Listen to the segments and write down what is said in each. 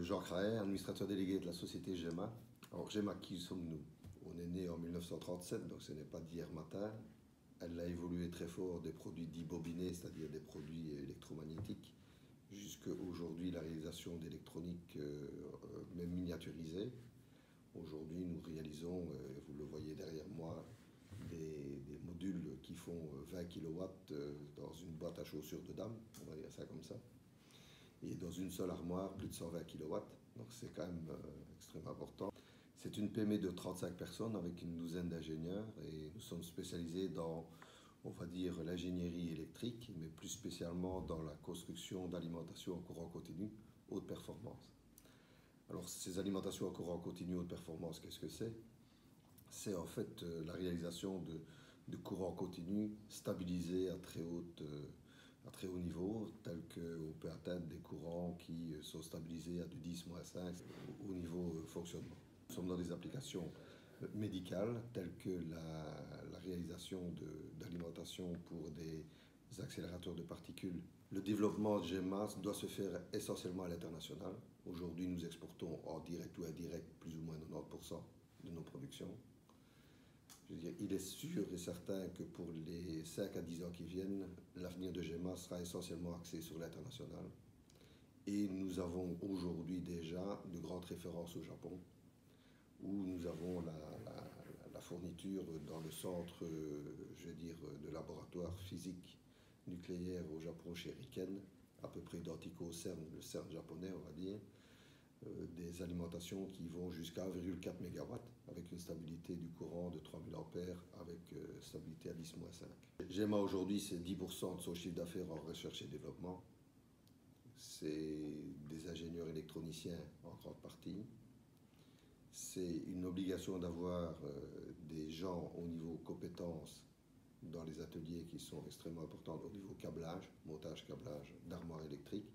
Jean Craet, administrateur délégué de la société GEMA. Alors GEMA, qui sommes-nous? On est né en 1937, donc ce n'est pas d'hier matin. Elle a évolué très fort des produits dits bobinés, c'est-à-dire des produits électromagnétiques, jusqu'à aujourd'hui la réalisation d'électronique même miniaturisée. Aujourd'hui, nous réalisons, vous le voyez derrière moi, des modules qui font 20 kW dans une boîte à chaussures de dame, on va dire ça comme ça. Et dans une seule armoire, plus de 120 kW, donc c'est quand même extrêmement important. C'est une PME de 35 personnes avec une douzaine d'ingénieurs et nous sommes spécialisés dans, on va dire, l'ingénierie électrique, mais plus spécialement dans la construction d'alimentation en courant continu haute performance. Alors ces alimentations en courant continu haute performance, qu'est-ce que c'est? C'est en fait la réalisation de courants continus stabilisés à très haut niveau, tel qu'on peut atteindre des courants qui sont stabilisés à du 10-5 au niveau fonctionnement. Nous sommes dans des applications médicales, telles que la réalisation d'alimentation pour des accélérateurs de particules. Le développement de GEMA doit se faire essentiellement à l'international. Aujourd'hui, nous exportons en direct ou indirect plus ou moins 90% de nos productions. Je veux dire, il est sûr et certain que pour les 5 à 10 ans qui viennent, l'avenir de GEMA sera essentiellement axé sur l'international. Et nous avons aujourd'hui déjà de grandes références au Japon, où nous avons la fourniture dans le centre, je veux dire, de laboratoire physique nucléaire au Japon chez Riken, à peu près identique au CERN, le CERN japonais, on va dire, des alimentations qui vont jusqu'à 1,4 MW avec une stabilité du courant de 3000 A avec stabilité à 10-5. GEMA aujourd'hui, c'est 10% de son chiffre d'affaires en recherche et développement. C'est des ingénieurs électroniciens en grande partie. C'est une obligation d'avoir des gens au niveau compétences dans les ateliers qui sont extrêmement importants au niveau câblage, montage câblage d'armoires électriques.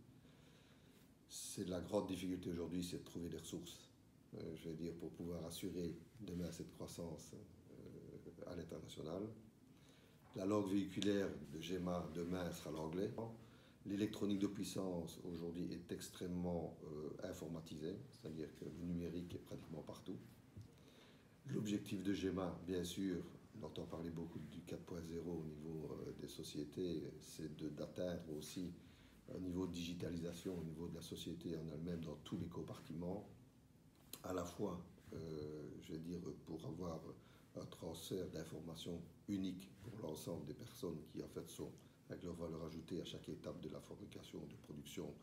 C'est la grande difficulté aujourd'hui, c'est de trouver des ressources, je vais dire, pour pouvoir assurer demain cette croissance à l'international. La langue véhiculaire de GEMA demain sera l'anglais. L'électronique de puissance aujourd'hui est extrêmement informatisée, c'est-à-dire que le numérique est pratiquement partout. L'objectif de GEMA, bien sûr, on entend parler beaucoup du 4.0 au niveau des sociétés, c'est d'atteindre aussi un niveau de digitalisation au niveau de la société en elle-même dans tous les compartiments, à la fois, je veux dire, pour avoir un transfert d'informations unique pour l'ensemble des personnes qui en fait sont avec leur valeur ajoutée à chaque étape de la fabrication, de production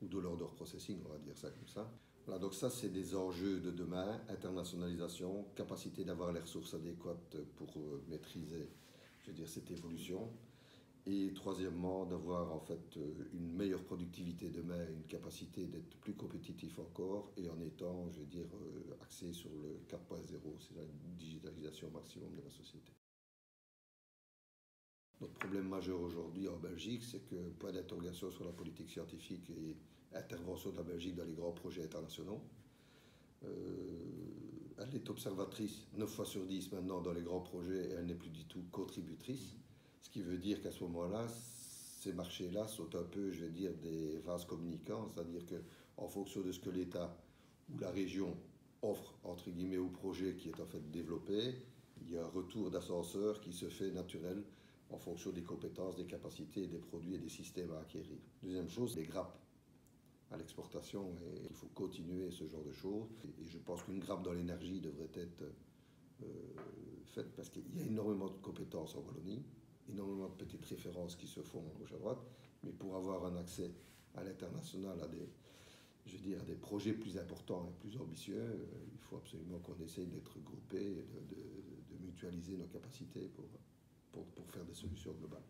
ou de l'order processing, on va dire ça comme ça. Voilà, donc ça c'est des enjeux de demain, internationalisation, capacité d'avoir les ressources adéquates pour maîtriser, je veux dire, cette évolution. Et troisièmement, d'avoir en fait une meilleure productivité demain, une capacité d'être plus compétitif encore et en étant, je veux dire, axé sur le 4.0, c'est la digitalisation maximum de la société. Notre problème majeur aujourd'hui en Belgique, c'est que point d'interrogation sur la politique scientifique et intervention de la Belgique dans les grands projets internationaux. Elle est observatrice 9 fois sur 10 maintenant dans les grands projets et elle n'est plus du tout contributrice. Ce qui veut dire qu'à ce moment-là, ces marchés-là sont un peu, je vais dire, des vases communicants, c'est-à-dire qu'en fonction de ce que l'État ou la région offre, entre guillemets, au projet qui est en fait développé, il y a un retour d'ascenseur qui se fait naturel en fonction des compétences, des capacités, des produits et des systèmes à acquérir. Deuxième chose, les grappes à l'exportation, et il faut continuer ce genre de choses. Et je pense qu'une grappe dans l'énergie devrait être faite parce qu'il y a énormément de compétences en Wallonie, énormément de petites références qui se font à gauche à droite, mais pour avoir un accès à l'international, à des projets plus importants et plus ambitieux, il faut absolument qu'on essaye d'être groupés et de mutualiser nos capacités pour faire des solutions globales.